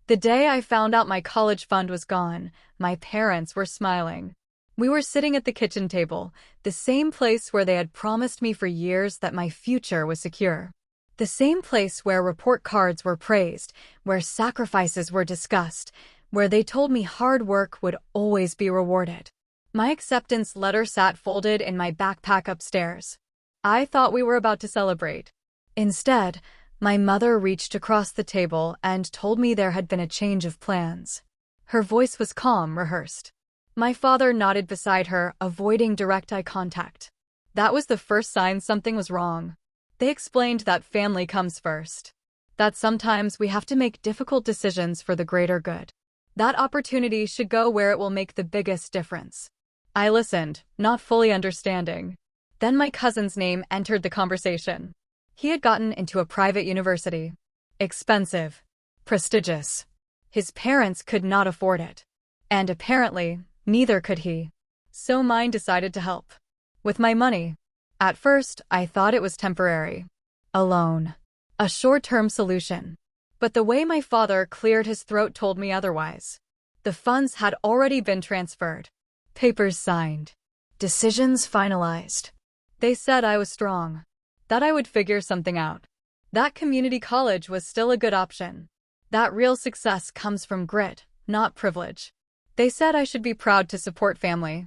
The day I found out my college fund was gone, my parents were smiling. We were sitting at the kitchen table, the same place where they had promised me for years that my future was secure. The same place where report cards were praised, where sacrifices were discussed, where they told me hard work would always be rewarded. My acceptance letter sat folded in my backpack upstairs. I thought we were about to celebrate. Instead, my mother reached across the table and told me there had been a change of plans. Her voice was calm, rehearsed. My father nodded beside her, avoiding direct eye contact. That was the first sign something was wrong. They explained that family comes first. That sometimes we have to make difficult decisions for the greater good. That opportunity should go where it will make the biggest difference. I listened, not fully understanding. Then my cousin's name entered the conversation. He had gotten into a private university. Expensive. Prestigious. His parents could not afford it. And apparently, neither could he. So mine decided to help. With my money. At first, I thought it was temporary. A loan. A short-term solution. But the way my father cleared his throat told me otherwise. The funds had already been transferred. Papers signed. Decisions finalized. They said I was strong. That I would figure something out. That community college was still a good option. That real success comes from grit, not privilege. They said I should be proud to support family.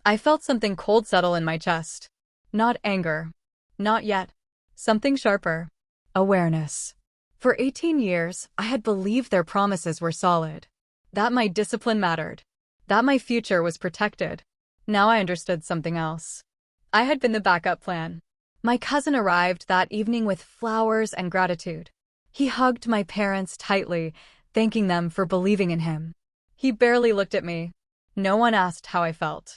I felt something cold settle in my chest. Not anger. Not yet. Something sharper. Awareness. For 18 years, I had believed their promises were solid. That my discipline mattered. That my future was protected. Now I understood something else. I had been the backup plan. My cousin arrived that evening with flowers and gratitude. He hugged my parents tightly, thanking them for believing in him. He barely looked at me. No one asked how I felt.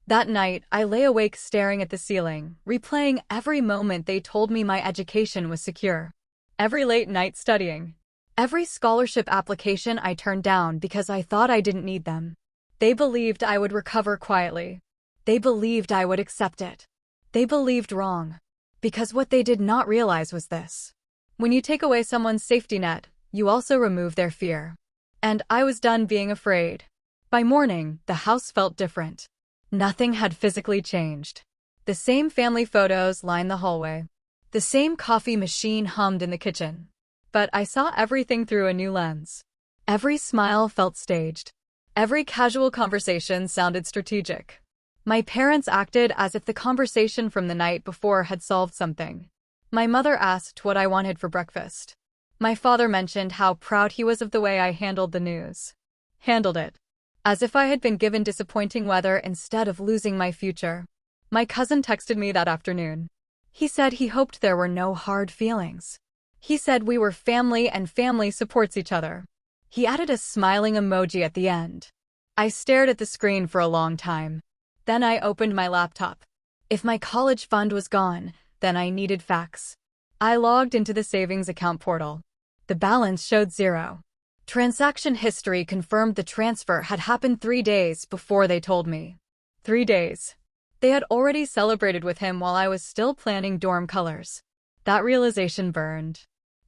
That night, I lay awake staring at the ceiling, replaying every moment they told me my education was secure. Every late night studying. Every scholarship application I turned down because I thought I didn't need them. They believed I would recover quietly. They believed I would accept it. They believed wrong. Because what they did not realize was this. When you take away someone's safety net, you also remove their fear. And I was done being afraid. By morning, the house felt different. Nothing had physically changed. The same family photos lined the hallway. The same coffee machine hummed in the kitchen. But I saw everything through a new lens. Every smile felt staged. Every casual conversation sounded strategic. My parents acted as if the conversation from the night before had solved something. My mother asked what I wanted for breakfast. My father mentioned how proud he was of the way I handled the news. Handled it. As if I had been given disappointing weather instead of losing my future. My cousin texted me that afternoon. He said he hoped there were no hard feelings. He said we were family and family supports each other. He added a smiling emoji at the end. I stared at the screen for a long time. Then I opened my laptop. If my college fund was gone, then I needed facts. I logged into the savings account portal. The balance showed 0. Transaction history confirmed the transfer had happened 3 days before they told me. 3 days. They had already celebrated with him while I was still planning dorm colors. That realization burned.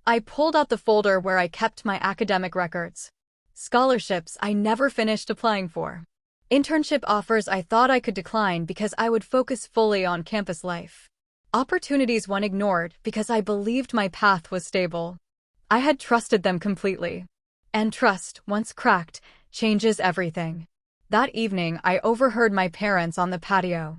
I pulled out the folder where I kept my academic records. Scholarships I never finished applying for. Internship offers I thought I could decline because I would focus fully on campus life. Opportunities one ignored because I believed my path was stable. I had trusted them completely. And trust, once cracked, changes everything. That evening, I overheard my parents on the patio.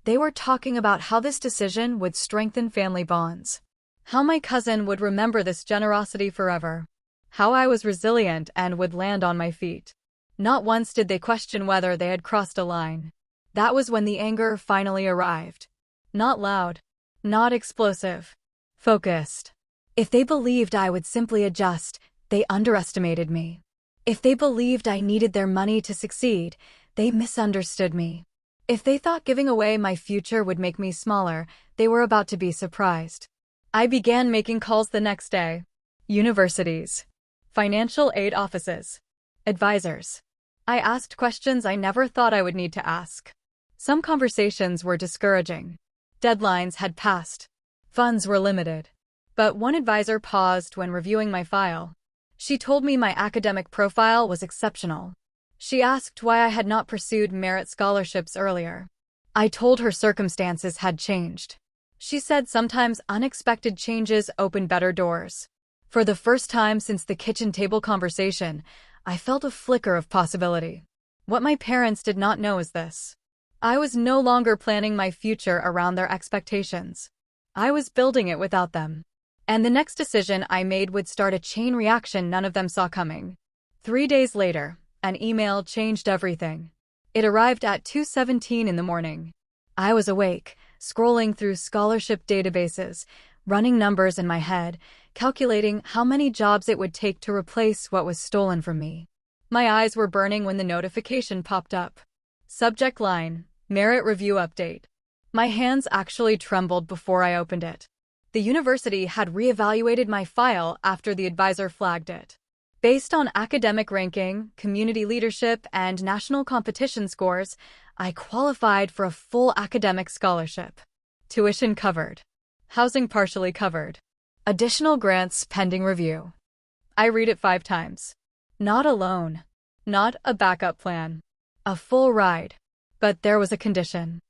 They were talking about how this decision would strengthen family bonds. How my cousin would remember this generosity forever. How I was resilient and would land on my feet. Not once did they question whether they had crossed a line. That was when the anger finally arrived. Not loud. Not explosive. Focused. If they believed I would simply adjust, they underestimated me. If they believed I needed their money to succeed, they misunderstood me. If they thought giving away my future would make me smaller, they were about to be surprised. I began making calls the next day. Universities. Financial aid offices. Advisors. I asked questions I never thought I would need to ask. Some conversations were discouraging. Deadlines had passed. Funds were limited. But one advisor paused when reviewing my file. She told me my academic profile was exceptional. She asked why I had not pursued merit scholarships earlier. I told her circumstances had changed. She said sometimes unexpected changes open better doors. For the first time since the kitchen table conversation, I felt a flicker of possibility. What my parents did not know is this. I was no longer planning my future around their expectations. I was building it without them. And the next decision I made would start a chain reaction none of them saw coming. 3 days later, an email changed everything. It arrived at 2:17 in the morning. I was awake, scrolling through scholarship databases, running numbers in my head, calculating how many jobs it would take to replace what was stolen from me. My eyes were burning when the notification popped up. Subject line, Merit Review Update. My hands actually trembled before I opened it. The university had reevaluated my file after the advisor flagged it. Based on academic ranking, community leadership, and national competition scores, I qualified for a full academic scholarship. Tuition covered. Housing partially covered. Additional grants pending review. I read it 5 times. Not a loan. Not a backup plan. A full ride. But there was a condition.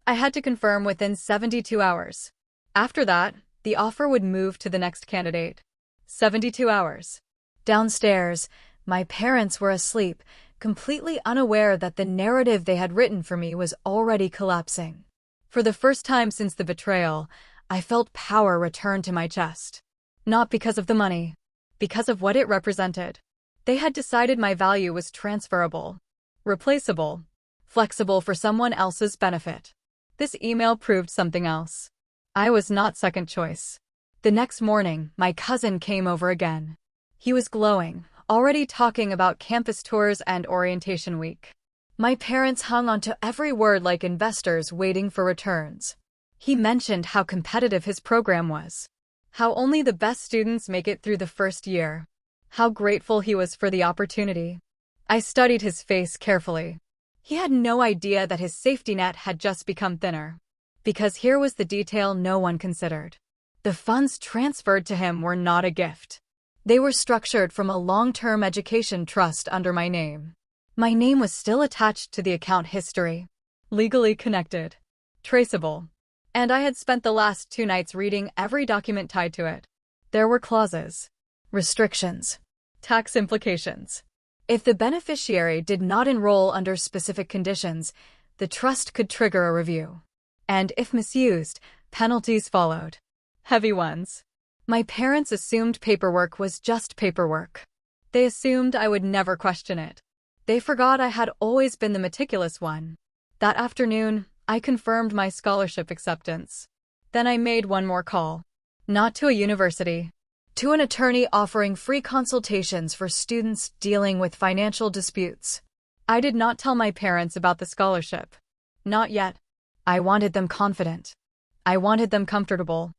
I had to confirm within 72 hours. After that, the offer would move to the next candidate. 72 hours. Downstairs, my parents were asleep, completely unaware that the narrative they had written for me was already collapsing. For the first time since the betrayal, I felt power return to my chest. Not because of the money, because of what it represented. They had decided my value was transferable, replaceable, flexible for someone else's benefit. This email proved something else. I was not second choice. The next morning, my cousin came over again. He was glowing, already talking about campus tours and orientation week. My parents hung onto every word like investors waiting for returns. He mentioned how competitive his program was, how only the best students make it through the first year, how grateful he was for the opportunity. I studied his face carefully. He had no idea that his safety net had just become thinner. Because here was the detail no one considered. The funds transferred to him were not a gift. They were structured from a long-term education trust under my name. My name was still attached to the account history. Legally connected. Traceable. And I had spent the last 2 nights reading every document tied to it. There were clauses. Restrictions. Tax implications. If the beneficiary did not enroll under specific conditions, the trust could trigger a review. And if misused, penalties followed. Heavy ones. My parents assumed paperwork was just paperwork. They assumed I would never question it. They forgot I had always been the meticulous one. That afternoon, I confirmed my scholarship acceptance. Then I made one more call. Not to a university. To an attorney offering free consultations for students dealing with financial disputes. I did not tell my parents about the scholarship. Not yet. I wanted them confident. I wanted them comfortable.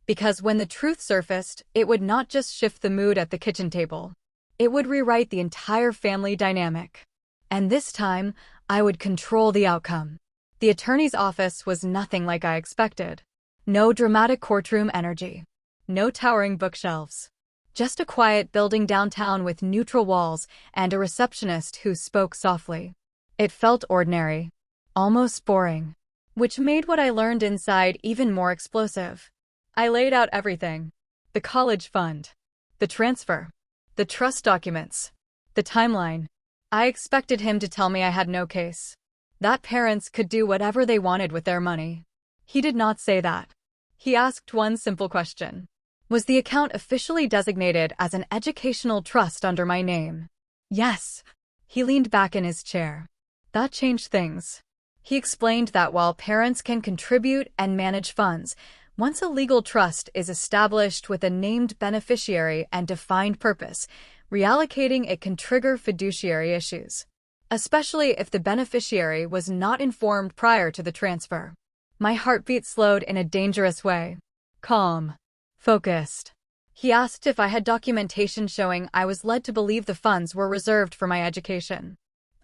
Because when the truth surfaced, it would not just shift the mood at the kitchen table. It would rewrite the entire family dynamic. And this time, I would control the outcome. The attorney's office was nothing like I expected. No dramatic courtroom energy. No towering bookshelves. Just a quiet building downtown with neutral walls and a receptionist who spoke softly. It felt ordinary. Almost boring. Which made what I learned inside even more explosive. I laid out everything. The college fund. The transfer. The trust documents. The timeline. I expected him to tell me I had no case. That parents could do whatever they wanted with their money. He did not say that. He asked one simple question. Was the account officially designated as an educational trust under my name? Yes. He leaned back in his chair. That changed things. He explained that while parents can contribute and manage funds, once a legal trust is established with a named beneficiary and defined purpose, reallocating it can trigger fiduciary issues. Especially if the beneficiary was not informed prior to the transfer. My heartbeat slowed in a dangerous way. Calm. Focused. He asked if I had documentation showing I was led to believe the funds were reserved for my education.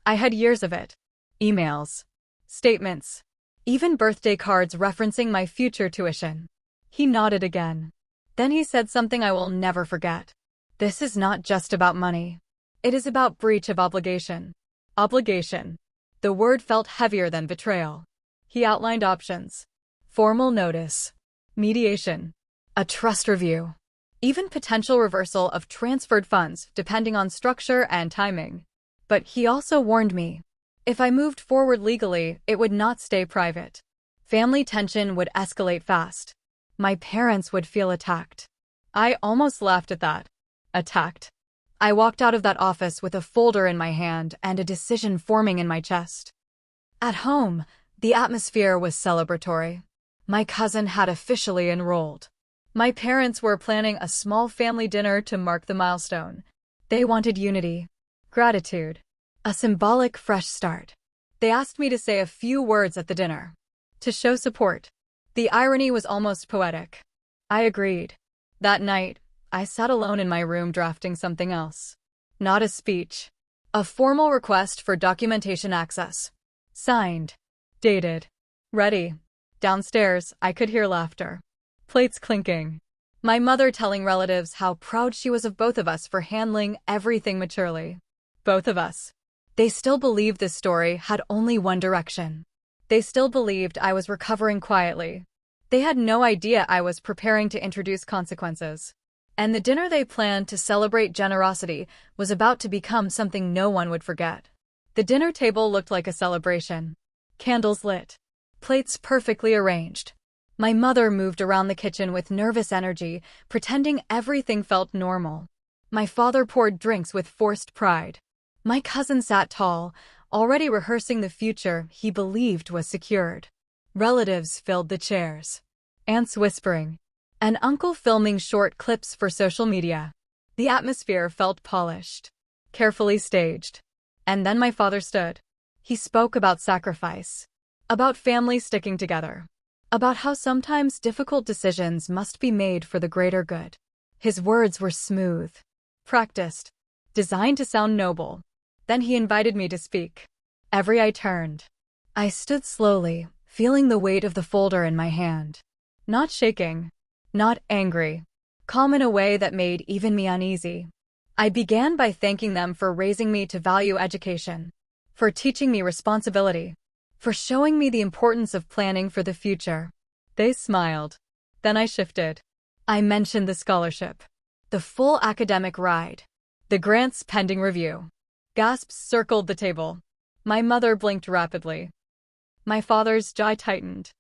I had years of it. Emails. Statements. Even birthday cards referencing my future tuition. He nodded again. Then he said something I will never forget. This is not just about money. It is about breach of obligation. Obligation. The word felt heavier than betrayal. He outlined options. Formal notice. Mediation. A trust review. Even potential reversal of transferred funds depending on structure and timing. But he also warned me. If I moved forward legally, it would not stay private. Family tension would escalate fast. My parents would feel attacked. I almost laughed at that. Attacked. I walked out of that office with a folder in my hand and a decision forming in my chest. At home, the atmosphere was celebratory. My cousin had officially enrolled. My parents were planning a small family dinner to mark the milestone. They wanted unity, gratitude, a symbolic fresh start. They asked me to say a few words at the dinner, to show support. The irony was almost poetic. I agreed. That night, I sat alone in my room drafting something else. Not a speech. A formal request for documentation access. Signed. Dated. Ready. Downstairs, I could hear laughter. Plates clinking. My mother telling relatives how proud she was of both of us for handling everything maturely. Both of us. They still believed this story had only one direction. They still believed I was recovering quietly. They had no idea I was preparing to introduce consequences. And the dinner they planned to celebrate generosity was about to become something no one would forget. The dinner table looked like a celebration. Candles lit. Plates perfectly arranged. My mother moved around the kitchen with nervous energy, pretending everything felt normal. My father poured drinks with forced pride. My cousin sat tall, already rehearsing the future he believed was secured. Relatives filled the chairs. Aunts whispering. An uncle filming short clips for social media. The atmosphere felt polished, carefully staged. And then my father stood. He spoke about sacrifice, about family sticking together, about how sometimes difficult decisions must be made for the greater good. His words were smooth, practiced, designed to sound noble. Then he invited me to speak. Every eye turned. I stood slowly, feeling the weight of the folder in my hand. Not shaking, not angry, calm in a way that made even me uneasy. I began by thanking them for raising me to value education, for teaching me responsibility, for showing me the importance of planning for the future. They smiled. Then I shifted. I mentioned the scholarship, the full academic ride, the grants pending review. Gasps circled the table. My mother blinked rapidly. My father's jaw tightened.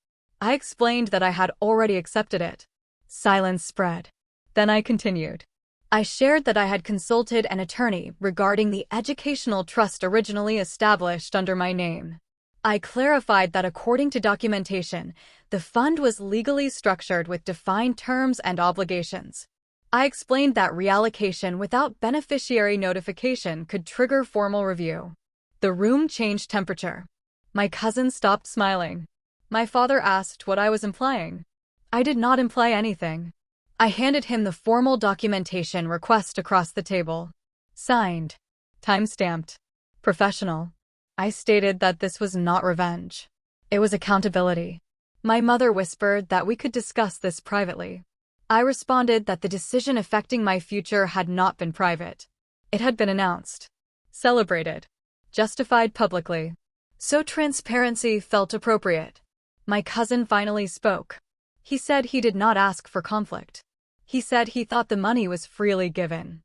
I explained that I had already accepted it. Silence spread. Then I continued. I shared that I had consulted an attorney regarding the educational trust originally established under my name. I clarified that according to documentation, the fund was legally structured with defined terms and obligations. I explained that reallocation without beneficiary notification could trigger formal review. The room changed temperature. My cousin stopped smiling. My father asked what I was implying. I did not imply anything. I handed him the formal documentation request across the table. Signed. Time-stamped. Professional. I stated that this was not revenge. It was accountability. My mother whispered that we could discuss this privately. I responded that the decision affecting my future had not been private. It had been announced, celebrated, justified publicly. So transparency felt appropriate. My cousin finally spoke. He said he did not ask for conflict. He said he thought the money was freely given.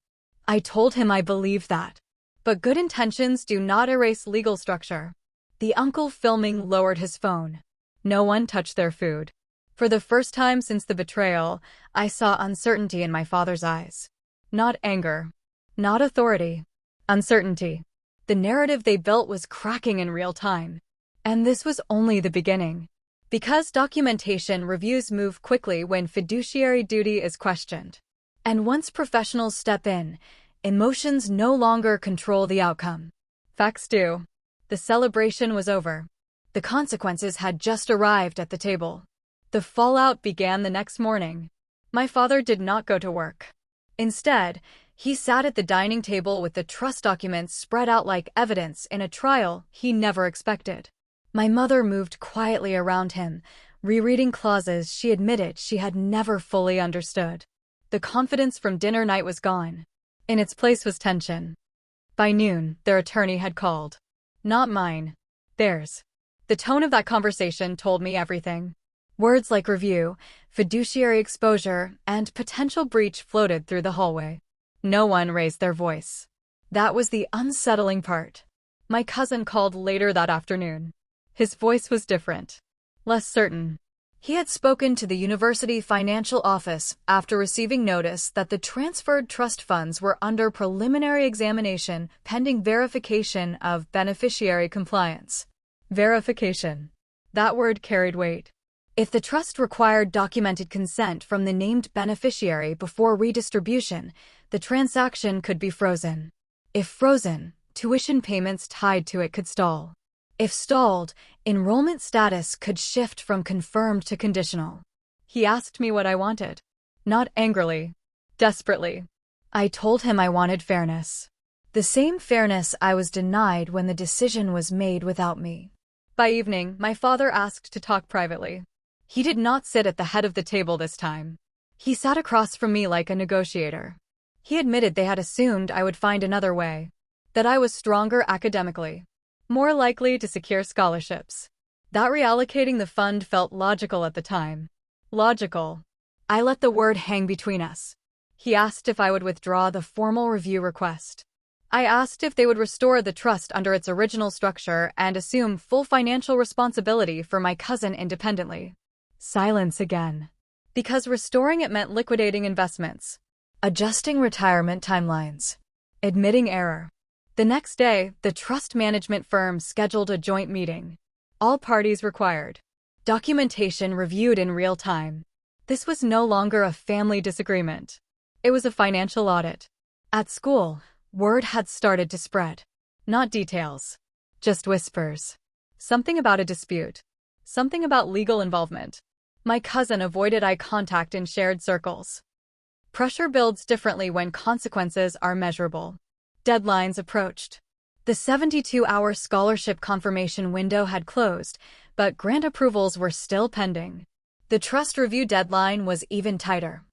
I told him I believed that. But good intentions do not erase legal structure. The uncle filming lowered his phone. No one touched their food. For the first time since the betrayal, I saw uncertainty in my father's eyes. Not anger. Not authority. Uncertainty. The narrative they built was cracking in real time. And this was only the beginning. Because documentation reviews move quickly when fiduciary duty is questioned. And once professionals step in, emotions no longer control the outcome. Facts do. The celebration was over. The consequences had just arrived at the table. The fallout began the next morning. My father did not go to work. Instead, he sat at the dining table with the trust documents spread out like evidence in a trial he never expected. My mother moved quietly around him, rereading clauses she admitted she had never fully understood. The confidence from dinner night was gone. In its place was tension. By noon, their attorney had called. Not mine. Theirs. The tone of that conversation told me everything. Words like review, fiduciary exposure, and potential breach floated through the hallway. No one raised their voice. That was the unsettling part. My cousin called later that afternoon. His voice was different. Less certain. He had spoken to the university financial office after receiving notice that the transferred trust funds were under preliminary examination pending verification of beneficiary compliance. Verification. That word carried weight. If the trust required documented consent from the named beneficiary before redistribution, the transaction could be frozen. If frozen, tuition payments tied to it could stall. If stalled, enrollment status could shift from confirmed to conditional. He asked me what I wanted. Not angrily. Desperately. I told him I wanted fairness. The same fairness I was denied when the decision was made without me. By evening, my father asked to talk privately. He did not sit at the head of the table this time. He sat across from me like a negotiator. He admitted they had assumed I would find another way. That I was stronger academically. More likely to secure scholarships. That reallocating the fund felt logical at the time. Logical. I let the word hang between us. He asked if I would withdraw the formal review request. I asked if they would restore the trust under its original structure and assume full financial responsibility for my cousin independently. Silence again. Because restoring it meant liquidating investments. Adjusting retirement timelines. Admitting error. The next day, the trust management firm scheduled a joint meeting. All parties required. Documentation reviewed in real time. This was no longer a family disagreement. It was a financial audit. At school, word had started to spread. Not details. Just whispers. Something about a dispute. Something about legal involvement. My cousin avoided eye contact in shared circles. Pressure builds differently when consequences are measurable. Deadlines approached. The 72-hour scholarship confirmation window had closed, but grant approvals were still pending. The trust review deadline was even tighter.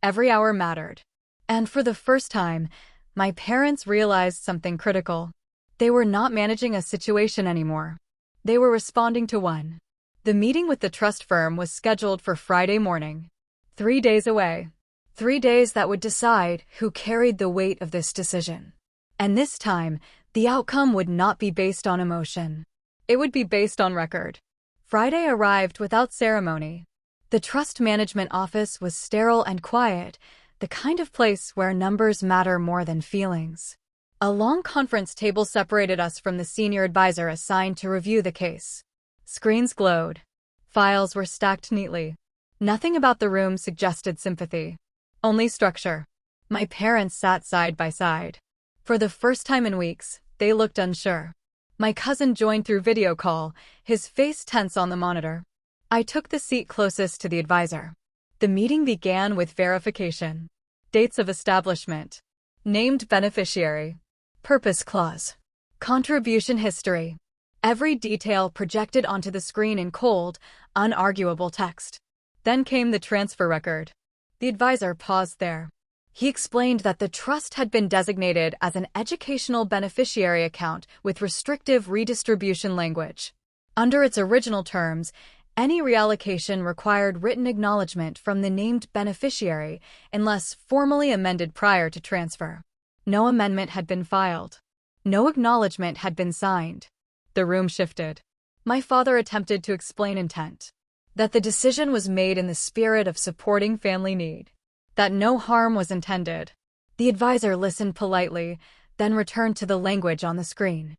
Every hour mattered. And for the first time, my parents realized something critical. They were not managing a situation anymore. They were responding to one. The meeting with the trust firm was scheduled for Friday morning. 3 days away. 3 days that would decide who carried the weight of this decision. And this time, the outcome would not be based on emotion. It would be based on record. Friday arrived without ceremony. The trust management office was sterile and quiet, the kind of place where numbers matter more than feelings. A long conference table separated us from the senior advisor assigned to review the case. Screens glowed. Files were stacked neatly. Nothing about the room suggested sympathy. Only structure. My parents sat side by side. For the first time in weeks, they looked unsure. My cousin joined through video call, his face tense on the monitor. I took the seat closest to the advisor. The meeting began with verification. Dates of establishment. Named beneficiary. Purpose clause. Contribution history. Every detail projected onto the screen in cold, unarguable text. Then came the transfer record. The advisor paused there. He explained that the trust had been designated as an educational beneficiary account with restrictive redistribution language. Under its original terms, any reallocation required written acknowledgement from the named beneficiary unless formally amended prior to transfer. No amendment had been filed. No acknowledgement had been signed. The room shifted. My father attempted to explain intent. That the decision was made in the spirit of supporting family need. That no harm was intended. The advisor listened politely, then returned to the language on the screen.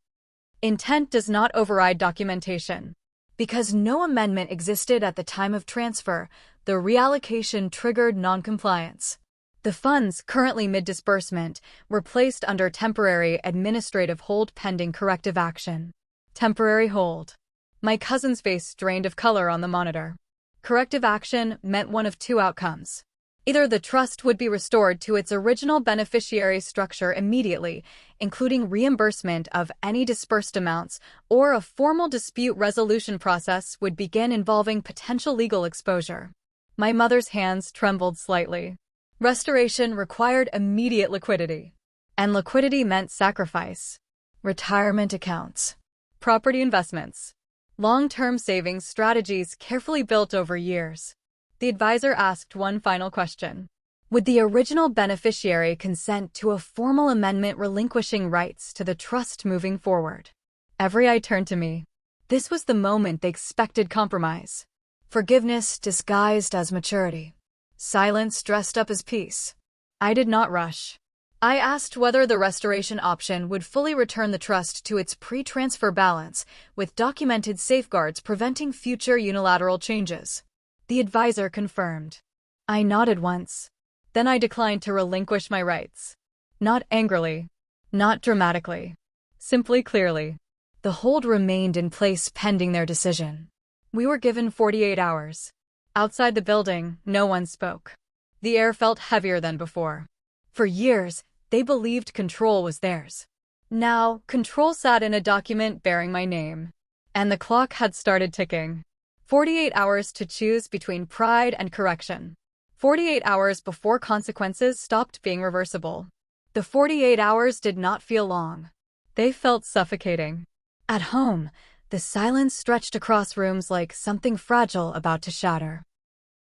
Intent does not override documentation. Because no amendment existed at the time of transfer, the reallocation triggered noncompliance. The funds, currently mid-disbursement, were placed under temporary administrative hold pending corrective action. Temporary hold. My cousin's face drained of color on the monitor. Corrective action meant one of two outcomes. Either the trust would be restored to its original beneficiary structure immediately, including reimbursement of any disbursed amounts, or a formal dispute resolution process would begin involving potential legal exposure. My mother's hands trembled slightly. Restoration required immediate liquidity. And liquidity meant sacrifice. Retirement accounts, property investments, long-term savings strategies carefully built over years. The advisor asked one final question. Would the original beneficiary consent to a formal amendment relinquishing rights to the trust moving forward? Every eye turned to me. This was the moment they expected compromise. Forgiveness disguised as maturity. Silence dressed up as peace. I did not rush. I asked whether the restoration option would fully return the trust to its pre-transfer balance, with documented safeguards preventing future unilateral changes. The advisor confirmed. I nodded once. Then I declined to relinquish my rights. Not angrily. Not dramatically. Simply clearly. The hold remained in place pending their decision. We were given 48 hours. Outside the building, no one spoke. The air felt heavier than before. For years, they believed control was theirs. Now, control sat in a document bearing my name. And the clock had started ticking. 48 hours to choose between pride and correction. 48 hours before consequences stopped being reversible. The 48 hours did not feel long. They felt suffocating. At home, the silence stretched across rooms like something fragile about to shatter.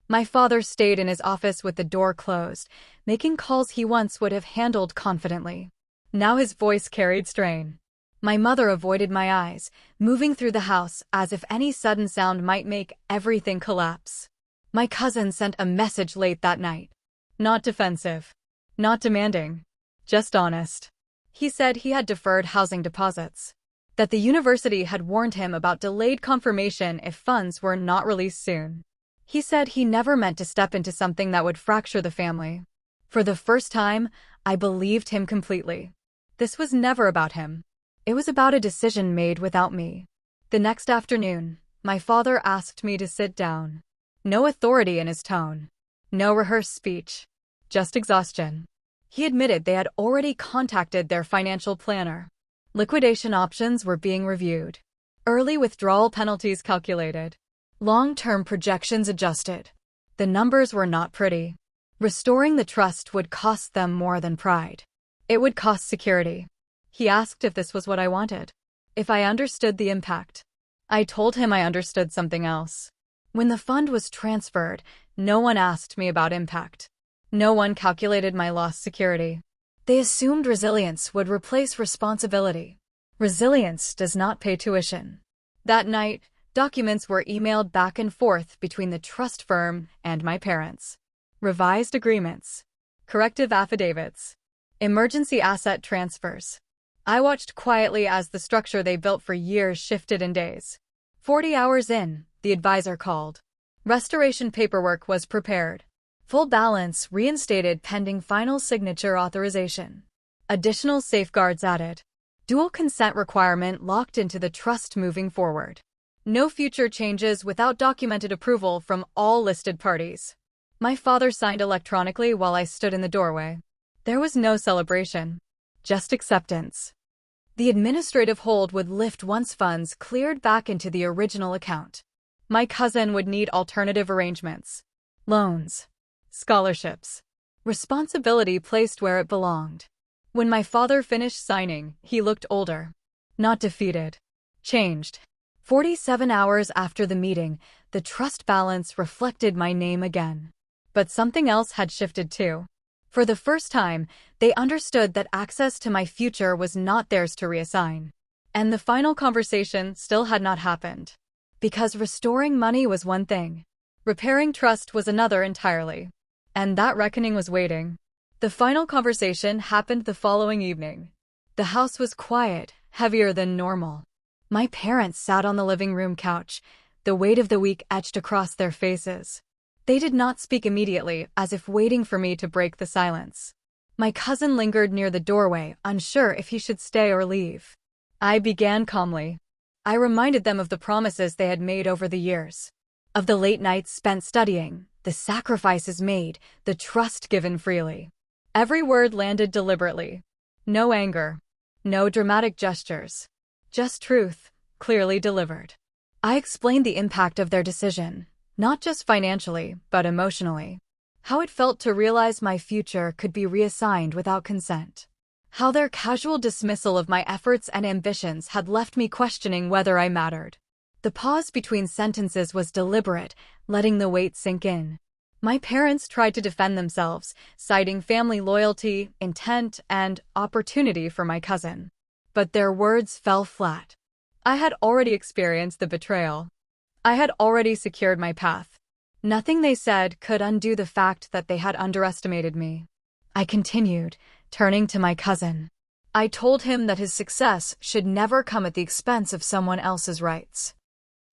My father stayed in his office with the door closed, making calls he once would have handled confidently. Now his voice carried strain. My mother avoided my eyes, moving through the house as if any sudden sound might make everything collapse. My cousin sent a message late that night. Not defensive. Not demanding. Just honest. He said he had deferred housing deposits. That the university had warned him about delayed confirmation if funds were not released soon. He said he never meant to step into something that would fracture the family. For the first time, I believed him completely. This was never about him. It was about a decision made without me. The next afternoon, my father asked me to sit down. No authority in his tone. No rehearsed speech. Just exhaustion. He admitted they had already contacted their financial planner. Liquidation options were being reviewed. Early withdrawal penalties calculated. Long-term projections adjusted. The numbers were not pretty. Restoring the trust would cost them more than pride. It would cost security. He asked if this was what I wanted. If I understood the impact. I told him I understood something else. When the fund was transferred, no one asked me about impact. No one calculated my lost security. They assumed resilience would replace responsibility. Resilience does not pay tuition. That night, documents were emailed back and forth between the trust firm and my parents. Revised agreements. Corrective affidavits. Emergency asset transfers. I watched quietly as the structure they built for years shifted in days. 40 hours in, the advisor called. Restoration paperwork was prepared. Full balance reinstated pending final signature authorization. Additional safeguards added. Dual consent requirement locked into the trust moving forward. No future changes without documented approval from all listed parties. My father signed electronically while I stood in the doorway. There was no celebration. Just acceptance. The administrative hold would lift once funds cleared back into the original account. My cousin would need alternative arrangements. Loans. Scholarships. Responsibility placed where it belonged. When my father finished signing, he looked older. Not defeated. Changed. 47 hours after the meeting, the trust balance reflected my name again. But something else had shifted too. For the first time, they understood that access to my future was not theirs to reassign. And the final conversation still had not happened. Because restoring money was one thing. Repairing trust was another entirely. And that reckoning was waiting. The final conversation happened the following evening. The house was quiet, heavier than normal. My parents sat on the living room couch, the weight of the week etched across their faces. They did not speak immediately, as if waiting for me to break the silence. My cousin lingered near the doorway, unsure if he should stay or leave. I began calmly. I reminded them of the promises they had made over the years. Of the late nights spent studying, the sacrifices made, the trust given freely. Every word landed deliberately. No anger. No dramatic gestures. Just truth, clearly delivered. I explained the impact of their decision, not just financially, but emotionally. How it felt to realize my future could be reassigned without consent. How their casual dismissal of my efforts and ambitions had left me questioning whether I mattered. The pause between sentences was deliberate, letting the weight sink in. My parents tried to defend themselves, citing family loyalty, intent, and opportunity for my cousin. But their words fell flat. I had already experienced the betrayal. I had already secured my path. Nothing they said could undo the fact that they had underestimated me. I continued, turning to my cousin. I told him that his success should never come at the expense of someone else's rights.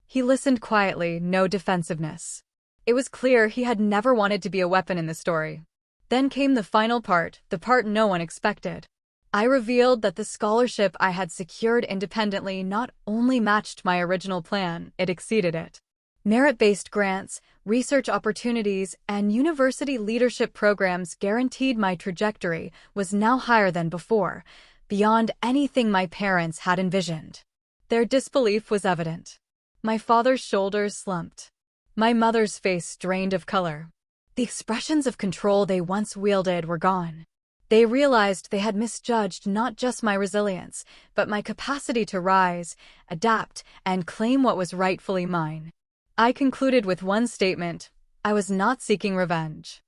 He listened quietly, no defensiveness. It was clear he had never wanted to be a weapon in the story. Then came the final part, the part no one expected. I revealed that the scholarship I had secured independently not only matched my original plan, it exceeded it. Merit-based grants, research opportunities, and university leadership programs guaranteed my trajectory was now higher than before, beyond anything my parents had envisioned. Their disbelief was evident. My father's shoulders slumped. My mother's face drained of color. The expressions of control they once wielded were gone. They realized they had misjudged not just my resilience, but my capacity to rise, adapt, and claim what was rightfully mine. I concluded with one statement: I was not seeking revenge.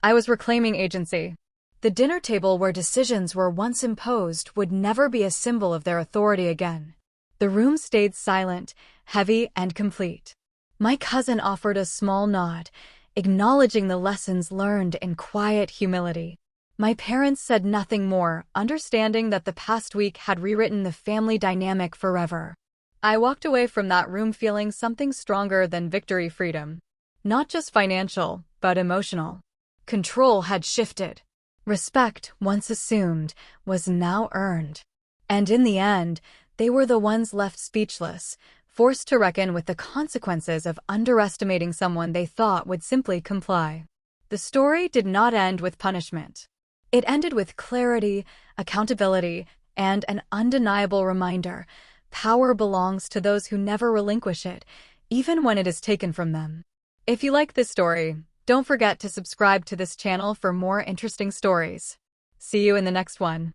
I was reclaiming agency. The dinner table where decisions were once imposed would never be a symbol of their authority again. The room stayed silent, heavy, and complete. My cousin offered a small nod, acknowledging the lessons learned in quiet humility. My parents said nothing more, understanding that the past week had rewritten the family dynamic forever. I walked away from that room feeling something stronger than victory freedom. Not just financial, but emotional. Control had shifted. Respect, once assumed, was now earned. And in the end, they were the ones left speechless, forced to reckon with the consequences of underestimating someone they thought would simply comply. The story did not end with punishment. It ended with clarity, accountability, and an undeniable reminder: power belongs to those who never relinquish it, even when it is taken from them. If you like this story, don't forget to subscribe to this channel for more interesting stories. See you in the next one.